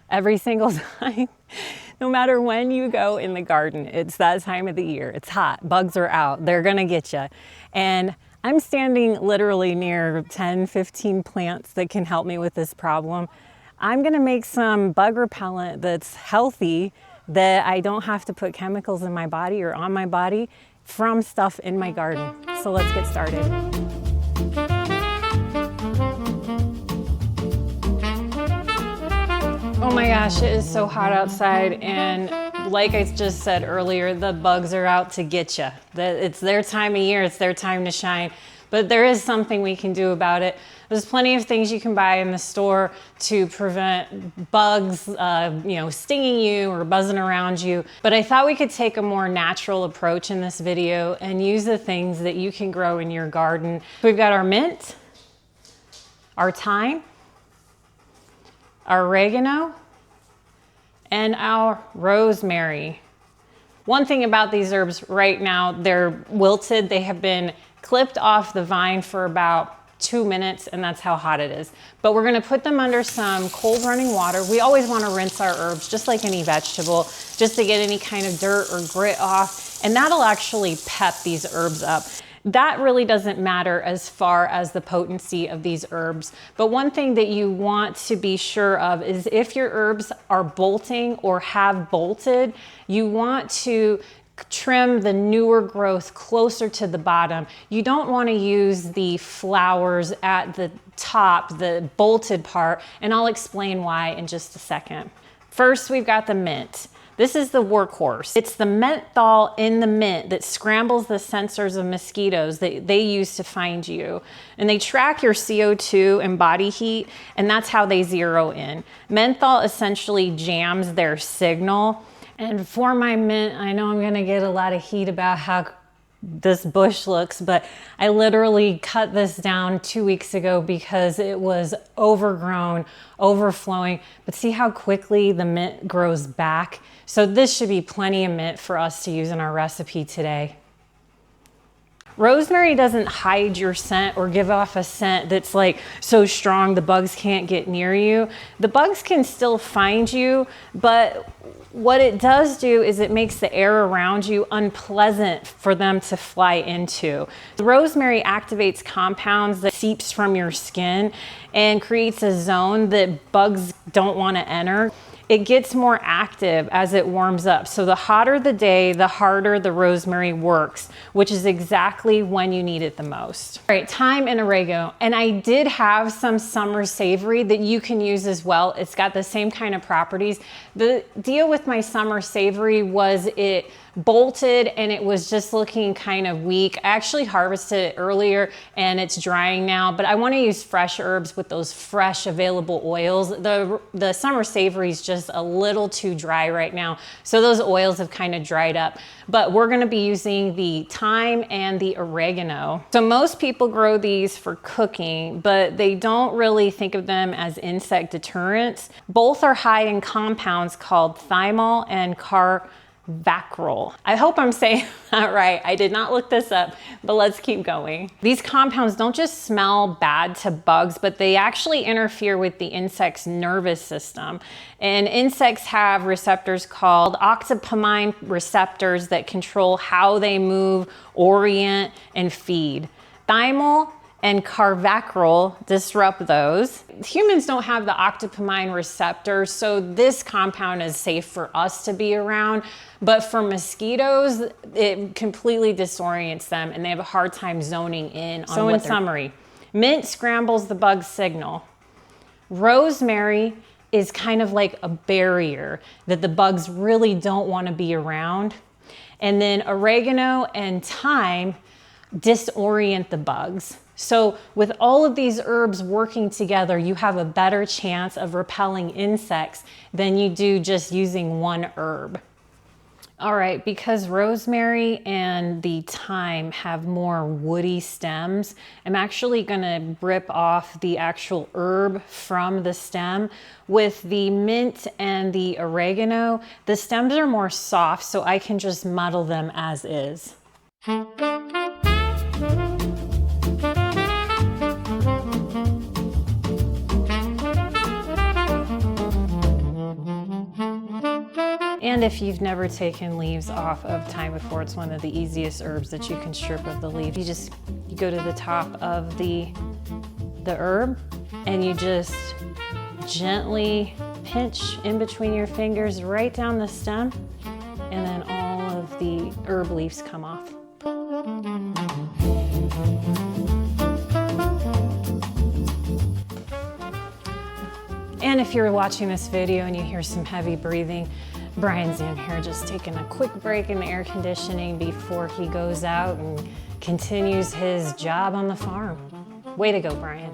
every single time. No matter when you go in the garden, it's that time of the year. It's hot, bugs are out, they're gonna get you. And I'm standing literally near 10, 15 plants that can help me with this problem. I'm gonna make some bug repellent that's healthy, that I don't have to put chemicals in my body or on my body from stuff in my garden. So let's get started. Oh my gosh, it is so hot outside, and like I just said earlier, the bugs are out to get you. It's their time of year, it's their time to shine, but there is something we can do about it. There's plenty of things you can buy in the store to prevent bugs, stinging you or buzzing around you. But I thought we could take a more natural approach in this video and use the things that you can grow in your garden. We've got our mint, our thyme, our oregano, and our rosemary. One thing about these herbs right now, they're wilted. They have been clipped off the vine for about 2 minutes, and that's how hot it is. But we're gonna put them under some cold running water. We always wanna rinse our herbs, just like any vegetable, just to get any kind of dirt or grit off, and that'll actually pep these herbs up. That really doesn't matter as far as the potency of these herbs. But one thing that you want to be sure of is if your herbs are bolting or have bolted, you want to trim the newer growth closer to the bottom. You don't want to use the flowers at the top, the bolted part, and I'll explain why in just a second. First, we've got the mint. This is the workhorse. It's the menthol in the mint that scrambles the sensors of mosquitoes that they use to find you. And they track your CO2 and body heat, and that's how they zero in. Menthol essentially jams their signal. And for my mint, I know I'm gonna get a lot of heat about how this bush looks, but I literally cut this down 2 weeks ago because it was overgrown, overflowing. But see how quickly the mint grows back? So this should be plenty of mint for us to use in our recipe today. Rosemary doesn't hide your scent or give off a scent that's like so strong the bugs can't get near you. The bugs can still find you, but what it does do is it makes the air around you unpleasant for them to fly into. The rosemary activates compounds that seeps from your skin and creates a zone that bugs don't want to enter. It gets more active as it warms up. So the hotter the day, the harder the rosemary works, which is exactly when you need it the most. All right, thyme and oregano. And I did have some summer savory that you can use as well. It's got the same kind of properties. The deal with my summer savory was it bolted and it was just looking kind of weak. I actually harvested it earlier and it's drying now, but I want to use fresh herbs with those fresh available oils. The summer savory is just a little too dry right now, so those oils have kind of dried up. But we're going to be using the thyme and the oregano. So most people grow these for cooking, but they don't really think of them as insect deterrents. Both are high in compounds called thymol and carvacrol. I hope I'm saying that right. I did not look this up, but let's keep going. These compounds don't just smell bad to bugs, but they actually interfere with the insect's nervous system. And insects have receptors called octopamine receptors that control how they move, orient, and feed. Thymol and carvacrol disrupt those. Humans don't have the octopamine receptors, so this compound is safe for us to be around. But for mosquitoes, it completely disorients them and they have a hard time zoning in on. So in summary, mint scrambles the bug signal. Rosemary is kind of like a barrier that the bugs really don't want to be around. And then oregano and thyme disorient the bugs. So with all of these herbs working together, you have a better chance of repelling insects than you do just using one herb. All right, because rosemary and the thyme have more woody stems, I'm actually gonna rip off the actual herb from the stem. With the mint and the oregano, the stems are more soft, so I can just muddle them as is. And if you've never taken leaves off of thyme before, it's one of the easiest herbs that you can strip of the leaf. You go to the top of the herb and you just gently pinch in between your fingers right down the stem, and then all of the herb leaves come off. And if you're watching this video and you hear some heavy breathing, Brian's in here just taking a quick break in the air conditioning before he goes out and continues his job on the farm. Way to go, Brian.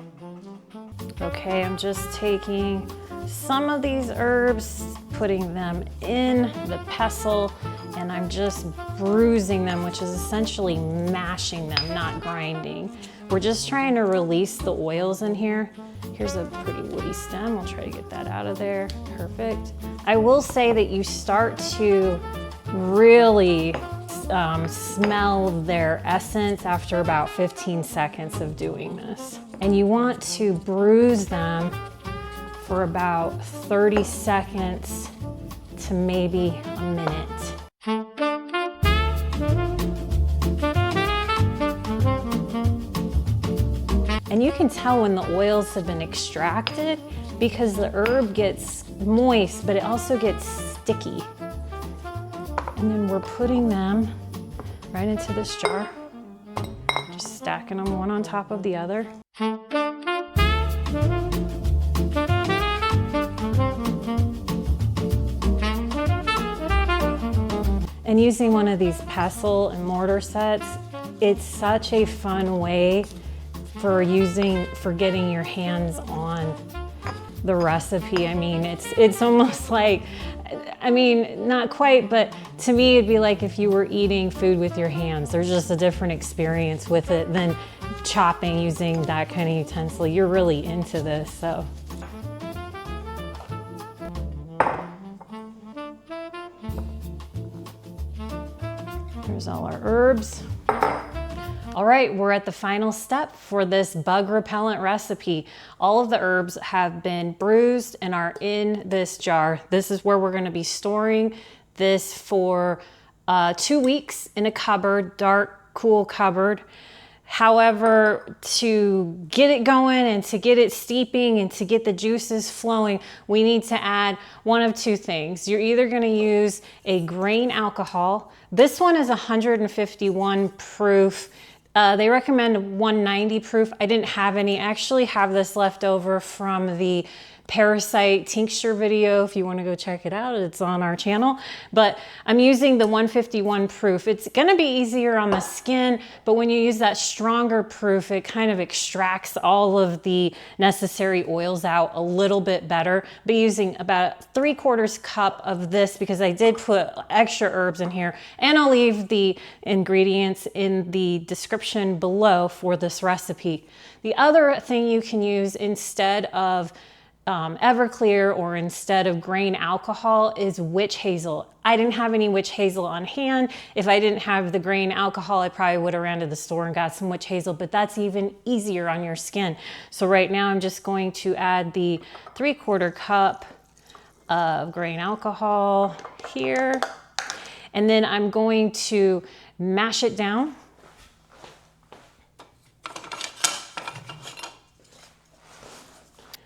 Okay, I'm just taking some of these herbs, putting them in the pestle, and I'm just bruising them, which is essentially mashing them, not grinding. We're just trying to release the oils in here. Here's a pretty woody stem. We'll try to get that out of there. Perfect. I will say that you start to really smell their essence after about 15 seconds of doing this. And you want to bruise them for about 30 seconds to maybe a minute. And you can tell when the oils have been extracted because the herb gets moist, but it also gets sticky. And then we're putting them right into this jar, just stacking them one on top of the other. And using one of these pestle and mortar sets, it's such a fun way for getting your hands on the recipe. I mean, it's almost like, I mean, not quite, but to me it'd be like if you were eating food with your hands. There's just a different experience with it than chopping using that kind of utensil. You're really into this, so. Here's all our herbs. All right, we're at the final step for this bug repellent recipe. All of the herbs have been bruised and are in this jar. This is where we're gonna be storing this for 2 weeks in a cupboard, dark, cool cupboard. However, to get it going and to get it steeping and to get the juices flowing, we need to add one of two things. You're either gonna use a grain alcohol. This one is 151 proof. They recommend 190 proof. I didn't have any. I actually have this left over from the parasite tincture video. If you want to go check it out, it's on our channel. But I'm using the 151 proof. It's going to be easier on the skin, but when you use that stronger proof, it kind of extracts all of the necessary oils out a little bit better. But using about 3/4 cup of this, because I did put extra herbs in here, and I'll leave the ingredients in the description below for this recipe. The other thing you can use instead of Everclear or instead of grain alcohol is witch hazel. I didn't have any witch hazel on hand. If I didn't have the grain alcohol, I probably would have ran to the store and got some witch hazel, but that's even easier on your skin. So right now I'm just going to add the 3/4 cup of grain alcohol here. And then I'm going to mash it down.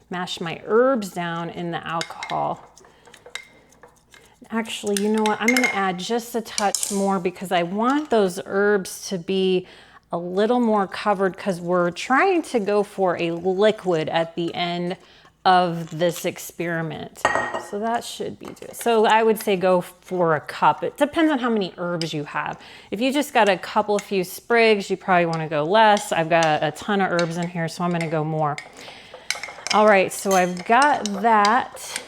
Mash my herbs down in the alcohol. Actually, you know what? I'm gonna add just a touch more because I want those herbs to be a little more covered because we're trying to go for a liquid at the end of this experiment. So that should be good. So I would say go for a cup. It depends on how many herbs you have. If you just got a few sprigs, you probably wanna go less. I've got a ton of herbs in here, so I'm gonna go more. All right, so I've got that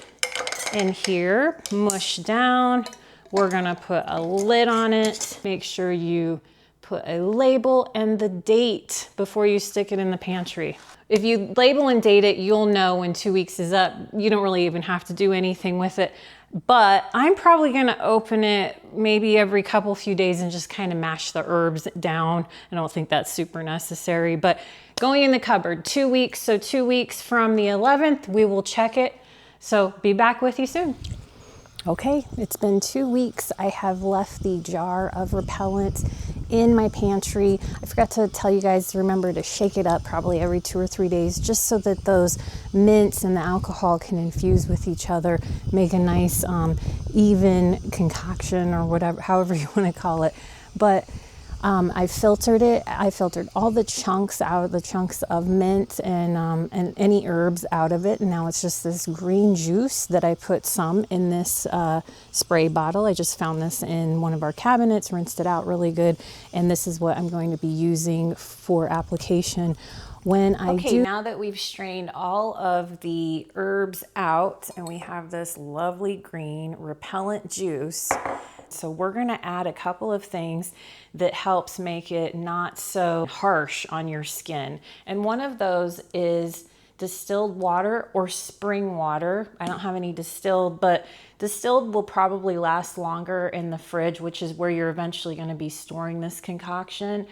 in here, mushed down. We're gonna put a lid on it. Make sure you put a label and the date before you stick it in the pantry. If you label and date it, you'll know when 2 weeks is up. You don't really even have to do anything with it. But I'm probably gonna open it maybe every few days and just kind of mash the herbs down. I don't think that's super necessary, but going in the cupboard, 2 weeks. So 2 weeks from the 11th, we will check it. So be back with you soon. Okay, it's been 2 weeks. I have left the jar of repellent in my pantry. I forgot to tell you guys to remember to shake it up probably every 2 or 3 days, just so that those mints and the alcohol can infuse with each other, make a nice even concoction, or whatever, however you want to call it. But I filtered it. I filtered all the chunks out, the chunks of mint and any herbs out of it. And now it's just this green juice that I put some in this spray bottle. I just found this in one of our cabinets, rinsed it out really good. And this is what I'm going to be using for application when I do. Now that we've strained all of the herbs out and we have this lovely green repellent juice, so we're gonna add a couple of things that helps make it not so harsh on your skin. And one of those is distilled water or spring water. I don't have any distilled, but distilled will probably last longer in the fridge, which is where you're eventually gonna be storing this concoction.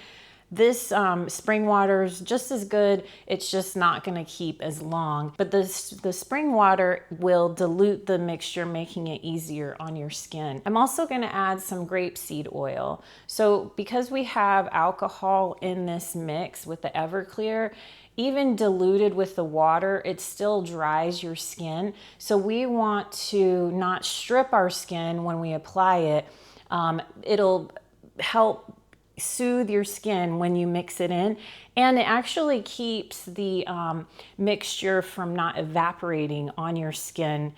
This spring water is just as good, it's just not gonna keep as long. But the spring water will dilute the mixture, making it easier on your skin. I'm also gonna add some grapeseed oil. So because we have alcohol in this mix with the Everclear, even diluted with the water, it still dries your skin. So we want to not strip our skin when we apply it. It'll help soothe your skin when you mix it in, and it actually keeps the mixture from not evaporating on your skin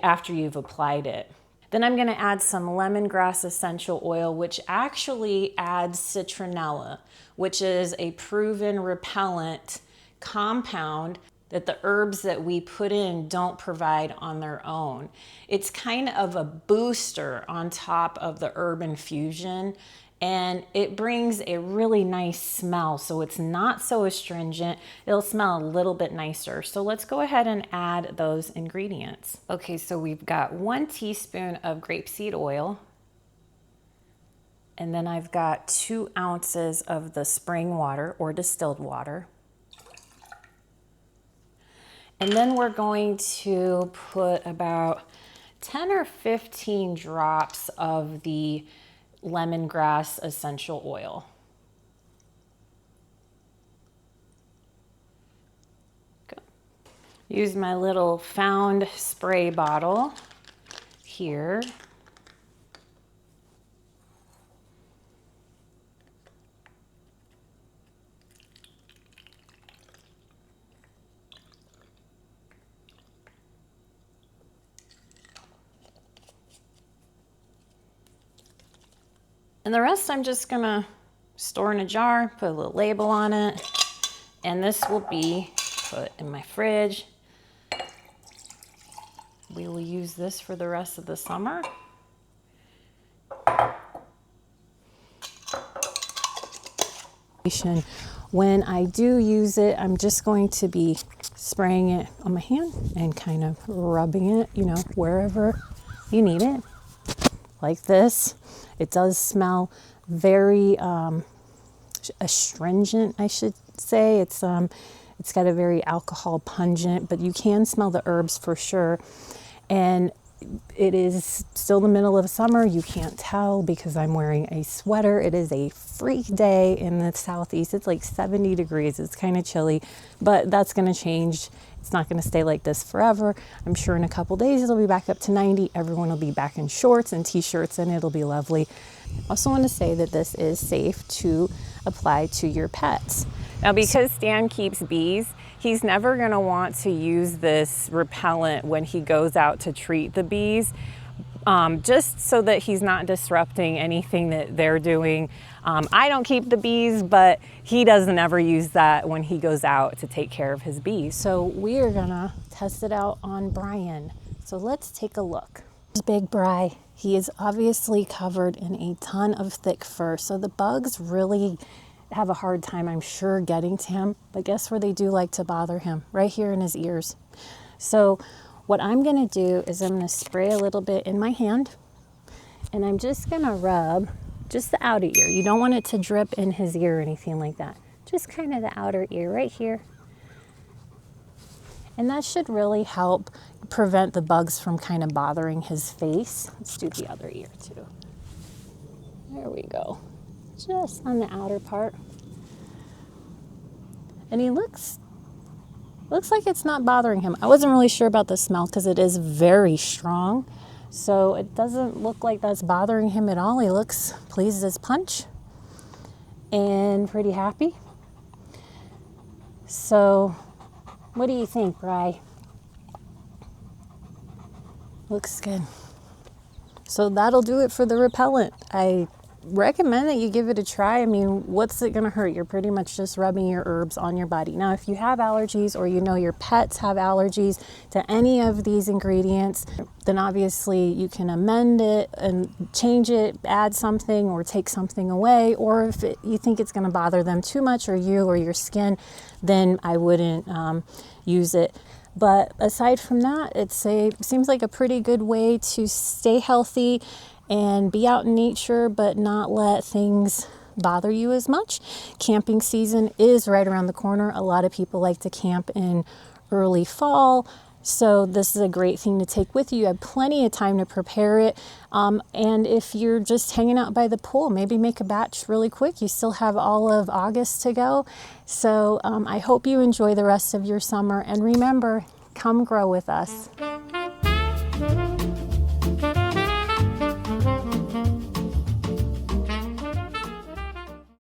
after you've applied it. Then I'm going to add some lemongrass essential oil, which actually adds citronella, which is a proven repellent compound that the herbs that we put in don't provide on their own. It's kind of a booster on top of the herb infusion, and it brings a really nice smell. So it's not so astringent. It'll smell a little bit nicer. So let's go ahead and add those ingredients. Okay, so we've got 1 teaspoon of grapeseed oil. And then I've got 2 ounces of the spring water or distilled water. And then we're going to put about 10 or 15 drops of the lemongrass essential oil. Good. Use my little found spray bottle here. And the rest I'm just gonna store in a jar, put a little label on it, and this will be put in my fridge. We will use this for the rest of the summer. When I do use it, I'm just going to be spraying it on my hand and kind of rubbing it, you know, wherever you need it, like this. It does smell very astringent, I should say. It's got a very alcohol pungent, but you can smell the herbs for sure. And it is still the middle of summer. You can't tell because I'm wearing a sweater. It is a freak day in the southeast. It's like 70 degrees. It's kind of chilly, but that's going to change. It's not going to stay like this forever. I'm sure in a couple days it'll be back up to 90. Everyone will be back in shorts and t-shirts and it'll be lovely. I also want to say that this is safe to apply to your pets. Now, because Stan keeps bees, he's never going to want to use this repellent when he goes out to treat the bees, just so that he's not disrupting anything that they're doing. I don't keep the bees, but he doesn't ever use that when he goes out to take care of his bees. So we are gonna test it out on Brian. So let's take a look. There's Big Bri. He is obviously covered in a ton of thick fur, so the bugs really have a hard time, I'm sure, getting to him. But guess where they do like to bother him? Right here in his ears. So what I'm gonna do is I'm gonna spray a little bit in my hand, and I'm just gonna rub just the outer ear. You don't want it to drip in his ear or anything like that. Just kind of the outer ear right here. And that should really help prevent the bugs from kind of bothering his face. Let's do the other ear too. There we go. Just on the outer part. And he looks like it's not bothering him. I wasn't really sure about the smell because it is very strong. So it doesn't look like that's bothering him at all. He looks pleased as punch and pretty happy. So what do you think, Bri? Looks good. So that'll do it for the repellent. I recommend that you give it a try. I mean, what's it gonna hurt? You're pretty much just rubbing your herbs on your body. Now, if you have allergies or you know your pets have allergies to any of these ingredients, then obviously you can amend it and change it, add something or take something away. Or if you think it's gonna bother them too much, or you or your skin, then I wouldn't use it. But aside from that, seems like a pretty good way to stay healthy and be out in nature, but not let things bother you as much. Camping season is right around the corner. A lot of people like to camp in early fall. So this is a great thing to take with you. You have plenty of time to prepare it. And if you're just hanging out by the pool, maybe make a batch really quick. You still have all of August to go. So I hope you enjoy the rest of your summer. And remember, come grow with us.